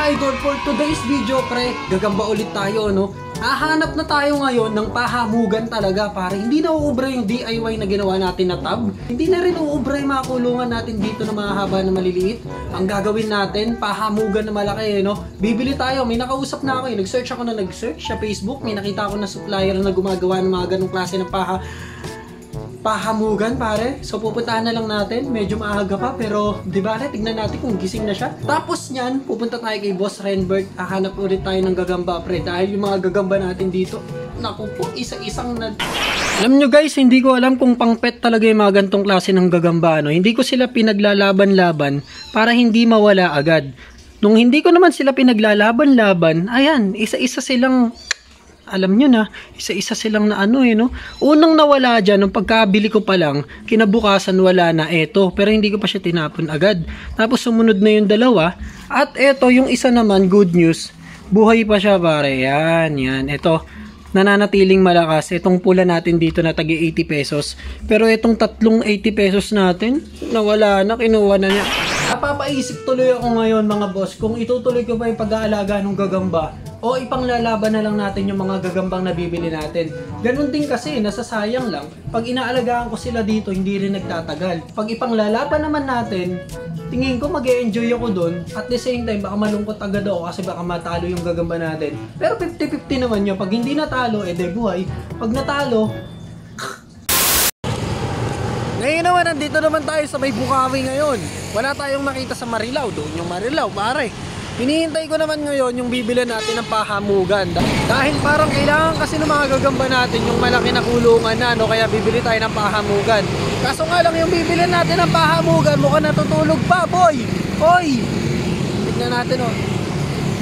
idol, for today's video pre, gagamba ulit tayo no. Hahanap na tayo ngayon ng pahamugan talaga pare. Hindi na uubra yung DIY na ginawa natin na tab. Hindi na rin uubra yung mga kulungan natin dito na mahaba na maliliit. Ang gagawin natin, pahamugan na malaki no. Bibili tayo, may nakausap na ako eh. Nag-search ako na sa Facebook. May nakita ako na supplier na gumagawa ng mga ganong klase ng pahamugan pare. So pupuntahan na lang natin. Medyo maaga pa pero di ba tignan natin kung gising na siya. Tapos niyan, pupunta tayo kay Boss Renbert. Hahanap ulit tayo ng gagamba pre. Dahil yung mga gagamba natin dito, naku po, isa-isang Alam nyo guys, hindi ko alam kung pang pet talaga yung mga gantong klase ng gagamba. No? Hindi ko sila pinaglalaban-laban para hindi mawala agad. Nung hindi ko naman sila pinaglalaban-laban, ayan, isa-isa silang alam nyo na, isa-isa silang na ano no. Unang nawala dyan, nung pagkabili ko pa lang, kinabukasan wala na eto. Pero hindi ko pa siya tinapon agad. Tapos sumunod na yung dalawa. At eto, yung isa naman, good news, buhay pa siya pare. Yan. Eto, nananatiling malakas. Itong pula natin dito na tagi 80 pesos. Pero itong tatlong 80 pesos natin, nawala na, kinuha na niya. Napapaisip tuloy ako ngayon mga boss, kung itutuloy ko ba yung pag-aalaga ng gagamba o ipanglalaban na lang natin yung mga gagambang nabibili natin. Ganun din kasi, nasasayang lang. Pag inaalagaan ko sila dito, hindi rin nagtatagal. Pag ipanglalaban naman natin, tingin ko mag-e-enjoy ako dun. At the same time, baka malungkot agad ako kasi baka matalo yung gagamba natin. Pero 50-50 naman yun. Pag hindi natalo, de buhay. Pag natalo, ngayon naman, nandito naman tayo sa may Bukawi ngayon. Wala tayong makita sa Marilao. Doon yung Marilao, pare. Hinihintay ko naman ngayon yung bibili natin ng pahamugan. Dahil parang kailangan kasi ng mga gagamba natin yung malaki na kulungan na, no? Kaya bibili tayo ng pahamugan. Kaso nga lang yung bibili natin ng pahamugan, mukhang natutulog pa, boy! Hoy! Tignan natin, oh.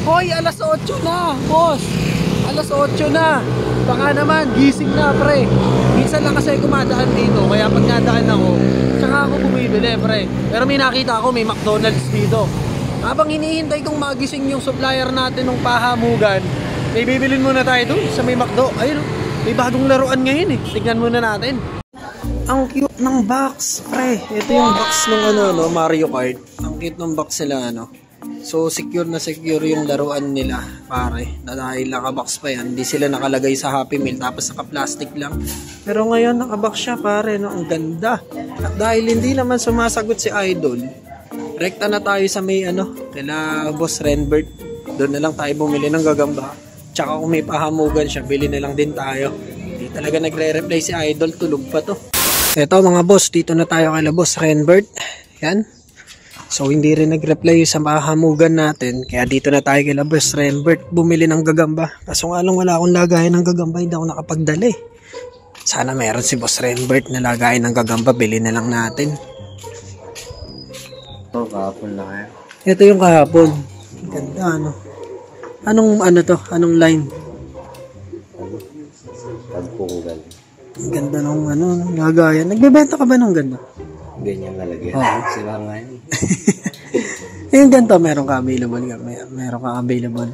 Hoy, alas 8 na, boss! Alas 8 na! Baka naman, gising na, pre. Minsan lang kasi kumadaan dito, kaya pag nadaan ako, tsaka ako bumibili, pre. Pero may nakita ako, may McDonald's dito. Habang hinihintay kong magising yung supplier natin ng pahamugan, may bibilin muna tayo doon sa may McDo. Ayun, may bagong laruan ngayon eh. Tignan muna natin. Ang cute ng box, pre. Ito yung box ng no, Mario Kart. Ang cute ng box sila, So, secure na secure yung laruan nila, pare. Dahil naka-box pa yan. Hindi sila nakalagay sa Happy Meal, tapos naka-plastic lang. Pero ngayon, naka-box siya, pare, no? Ang ganda. At dahil hindi naman sumasagot si Idol, rekta na tayo sa may kila Boss Renbert. Doon na lang tayo bumili ng gagamba. Tsaka kung may pahamugan siya, bili na lang din tayo. Hindi talaga nagre-reply si Idol, tulog pa to. Eto mga boss, dito na tayo kila Boss Renbert. Yan. So hindi rin nag-reply sa pahamugan natin. Kaya dito na tayo kila Boss Renbert bumili ng gagamba. Kaso nga lang wala akong lagayan ng gagamba, hindi ako nakapagdala eh. Sana meron si Boss Renbert na lagayan ng gagamba, bili na lang natin. Kahapon lang eh. Ito yung kahapon. Ganda Anong to? Anong line? Pagpunggal. Ang ganda ng lagayan. Nagbebenta ka ba ng ganda? Ganyan nalagyan. Sila nga yun. Yung ganito, meron ka available ka? Meron ka available?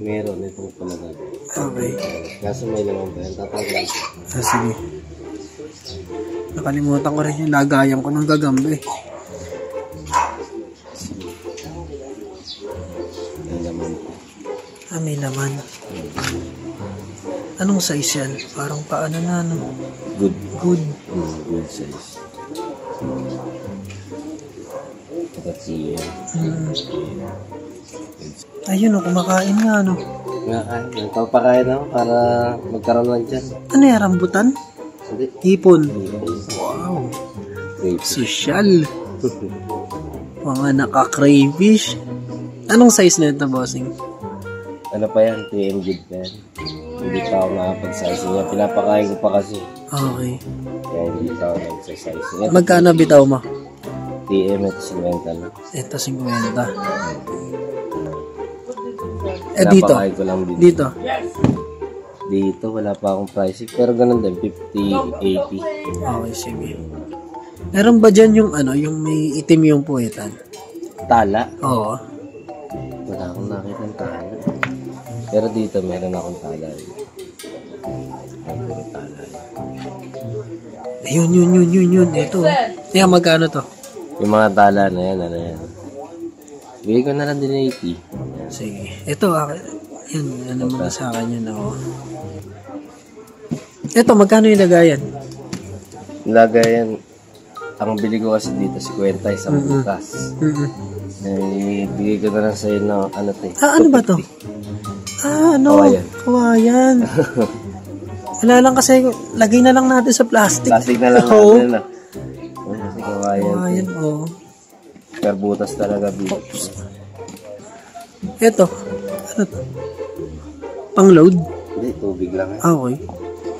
Meron itong palagay. Okay. Kaso may naman ba yan? Tatanggal. Sige. Nakalimutan ko rin yung lagayan ko ng gagamba eh. May laman. Anong size yan? Parang paano na Good. Good. Good size. Kasi ayun kumakain nga nagpapakain para magkaroon lang dyan. Ano yan? Rambutan? Hindi. Hipon. Wow. Social. Mga naka-crayfish. Anong size na ito, bossing? Ano pa yan? 3 good pa yan. Hindi pa ako nakapag-size niya. Pinapakain ko pa kasi. Okay. Kaya hindi pa ako nag-size niya. Magkano bitaw mo? TM ito 50 na. Ito 50. Dito? Ko lang dito? Dito wala pa akong pricing. Pero ganun din. 50, 80. Okay, sige. Meron ba dyan yung yung may itim yung puwetan? Tala? Oo. Wala akong nakita ng tala. Pero dito meron akong tala. Yun. Ito. Kaya magkano to? Yung mga tala na yan, ano yan? Bigay ko na lang din 80. Sige. Ito, yan. Ano naman sa akin yun ako. Ito, magkano yung lagayan? Lagayan, ang bili ko kasi dito, 50 isang butas. Eh, bigay ko na lang sa'yo na ano to eh. Ano ba to? Ano? Kawayan. Kawayan. Wala lang kasi, lagay na lang natin sa plastic. Plastic na lang Oo. natin na. Kasi kawayan. Kawayan, oo. Per butas talaga bili. Ito, ano to? Pang-load? Hindi, tubig lang eh. Okay.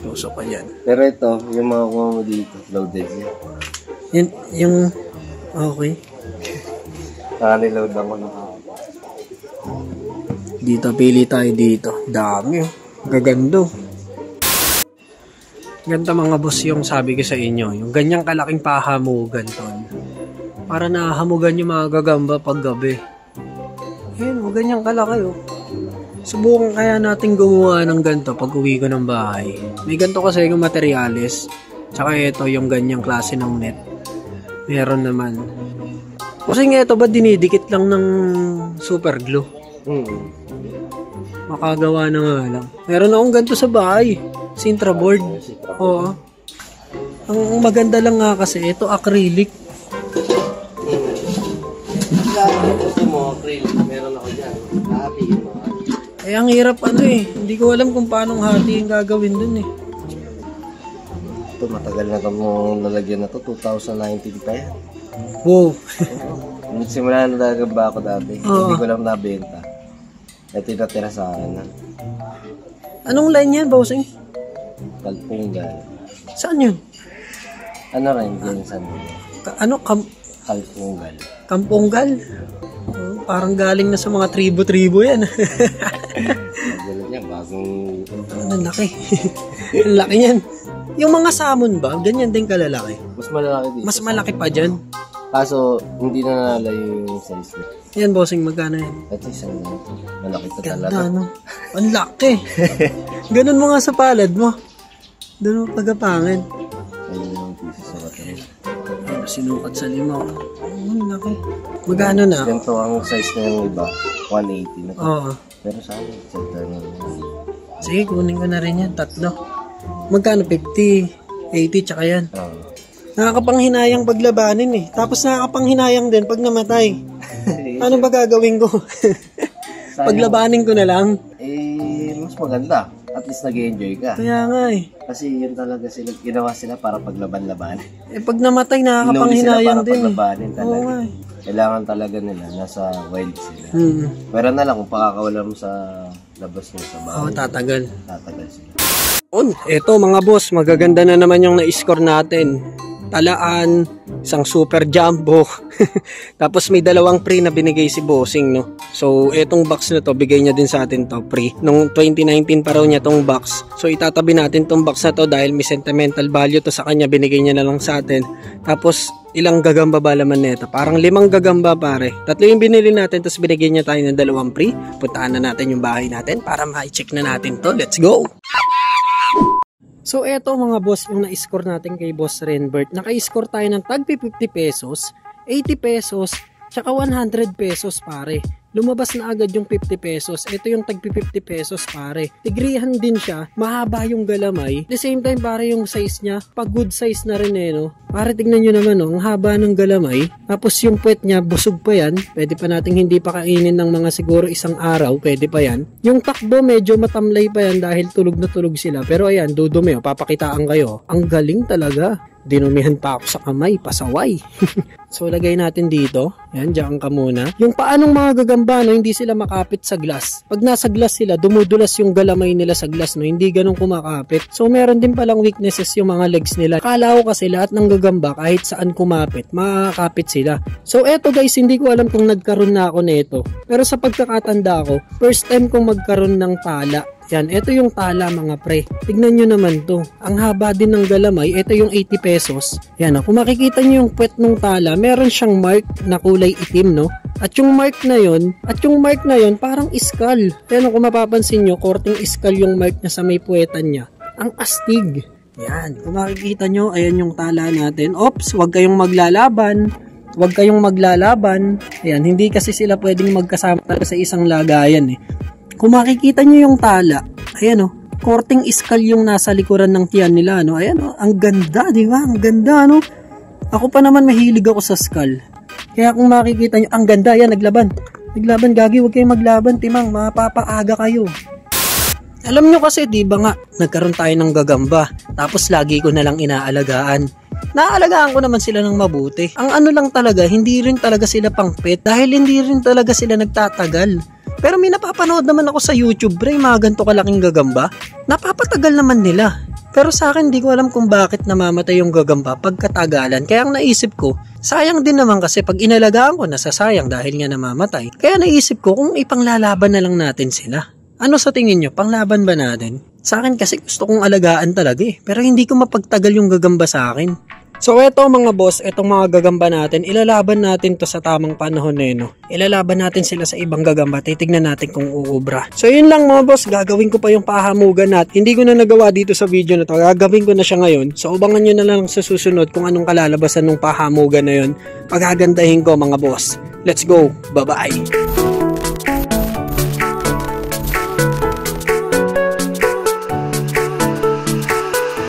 Puso pa yan. Pero ito, yung mga kuha mo dito, loaded yan. Yan, yung, okay. Naka-reload ako na. Dito, pili tayo dito. Dami oh. Gagando. Ganda mga boss yung sabi ko sa inyo. Yung ganyang kalaking pahamugan ton. Para nahamugan yung mga gagamba pag gabi. Yan, ganyang kalaki oh. Subukan kaya natin gumawa ng ganito pag uwi ko ng bahay. May ganito kasi yung materyales. Tsaka ito yung ganyang klase ng net. Meron naman. Kasi nga ito ba dinidikit lang ng super glue? Makagawa na nga lang. Meron akong ganito sa bahay. Sintra board. Oo. Ang maganda lang nga kasi ito acrylic. Ito mo, acrylic. Meron ako dyan. Hatiin mo. Eh, ang hirap ano eh. Hindi ko alam kung paano hati yung gagawin dun eh. Ito, matagal na itong lalagyan na to. 2019 pa yan. Wow. Nagsimula na talaga ba ako dati? Oo. Hindi ko lang nabenta. Ito yung natira sa akin na. Anong line yan, bossing? Kalpunggal. Saan yun? Ano rin, Jensen? Kalpunggal. Kampunggal? Oh, parang galing na sa mga tribo-tribo yan. Magaling niya, bagong... Ang laki. Ang laki yan. Yung mga salmon ba, ganyan din kalalaki? Mas malalaki dito. Mas malaki pa dyan. Kaso, hindi na nalalayo yung size niya. Yan, bossing, magkano yan? Ito isang na ito. Malaki pa Ganda, talaga. no? Ang laki. Ganun mo nga sa palad mo. Doon mo pagkapangin. Ayun yung piso sa battery. Ano, sinukat sa lima. Ang laki. Magkano na? Ganito ang size na yung iba. 180 na. Oo. Pero sa akin, center na yun. Sige, kunin ko na rin yan. Tatlo. Magkano? 50, 80, tsaka yan. Nakakapanghinayang paglabanin eh. Tapos nakakapanghinayang din pag namatay. Ano ba gagawin ko? Paglabanin ko na lang. Eh, mas maganda. At least nag-enjoy ka. Kaya nga eh. Kasi yun talaga sila, ginawa sila para paglaban-laban. Eh pag namatay, Inuli sila nakakapanghinayang para din. paglabanin Oo talaga. nga eh. Kailangan talaga nila, nasa wild sila. Pero na lang, kung pakakawala mo sa labas mo sa bahay, Oo, tatagal. tatagal sila. Eto mga boss, magaganda na naman yung na-score natin. Talaan, isang super jumbo. Tapos may dalawang free na binigay si bossing, no. So etong box na to, bigay niya din sa atin to free. Nung 2019 pa raw niya tong box. So itatabi natin tong box na to dahil may sentimental value to sa kanya, binigay niya na lang sa atin. Tapos ilang gagamba ba laman nito? Parang 5 gagamba pare. 3 yung binili natin, tapos binigay niya tayo ng 2 free. Puntaan na natin yung bahay natin para ma-check na natin to. Let's go! So eto mga boss, yung na-score natin kay Boss Renbert. Naka-score tayo ng tag 50 pesos, 80 pesos, tsaka 100 pesos pare. Lumabas na agad yung 50 pesos. Ito yung tag 50 pesos pare. Tigrihan din siya. Mahaba yung galamay. At the same time pare yung size niya, pag good size na rin eh no. Pare tignan nyo naman no, ang haba ng galamay. Tapos yung puwet niya, busog pa yan. Pwede pa nating hindi pa kainin ng mga siguro isang araw. Pwede pa yan. Yung takbo medyo matamlay pa yan dahil tulog na tulog sila. Pero ayan, dudumi oh, papakitaan kayo. Ang galing talaga. Dinumihan pa ako sa kamay, pasaway. So lagay natin dito. Yan, diyan ka muna. Yung paanong mga gagamba, no, hindi sila makapit sa glass. Pag nasa glass sila, dumudulas yung galamay nila sa glass, no, hindi ganun kumakapit. So meron din palang weaknesses yung mga legs nila. Akala ko kasi lahat ng gagamba, kahit saan kumapit, makakapit sila. So eto guys, hindi ko alam kung nagkaroon na ako nito. Pero sa pagkakatanda ko, first time kong magkaroon ng tala. Yan, ito yung tala mga pre. Tignan nyo naman to. Ang haba din ng galamay. Ito yung 80 pesos. Yan, kung makikita nyo yung puwet ng tala, meron siyang mark na kulay itim, no? At yung mark na yon, parang iskal. Yan, kung mapapansin nyo, korting iskal yung mark niya sa may puwetan niya. Ang astig. Yan, kung makikita nyo, ayan yung tala natin. Ops, huwag kayong maglalaban. Huwag kayong maglalaban. Ayan, hindi kasi sila pwedeng magkasama sa isang lagayan eh. Kung makikita nyo yung tala, ayan o, korting iskal yung nasa likuran ng tiyan nila, no? Ayan o, ang ganda, di ba? Ang ganda, no? Ako pa naman mahilig ako sa skull. Kaya kung makikita nyo, ang ganda, yan, naglaban. Naglaban, gagi, huwag kayong maglaban, timang, mapapaaga kayo. Alam nyo kasi, di ba nga, nagkaroon tayo ng gagamba, tapos lagi ko nalang inaalagaan. Naalagaan ko naman sila ng mabuti. Ang ano lang talaga, hindi rin talaga sila pang pet, dahil hindi rin talaga sila nagtatagal. Pero may napapanood naman ako sa YouTube, pre, mga ganito kalaking gagamba, napapatagal naman nila. Pero sa akin, di ko alam kung bakit namamatay yung gagamba pagkatagalan. Kaya ang naisip ko, sayang din naman kasi pag inalagaan ko, nasasayang dahil nga namamatay. Kaya naisip ko kung ipanglalaban na lang natin sila. Ano sa tingin nyo? Panglaban ba natin? Sa akin kasi gusto kong alagaan talaga eh. Pero hindi ko mapagtagal yung gagamba sa akin. So eto mga boss, etong mga gagamba natin, ilalaban natin to sa tamang panahon eh, no? Ilalaban natin sila sa ibang gagamba, titignan natin kung uubra. So yun lang mga boss, gagawin ko pa yung pahamugan natin. Hindi ko na nagawa dito sa video na to, gagawin ko na siya ngayon. So ubangan nyo na lang sa susunod kung anong kalalabasan ng pahamugan na yun. Paghagandahin ko mga boss. Let's go, bye bye!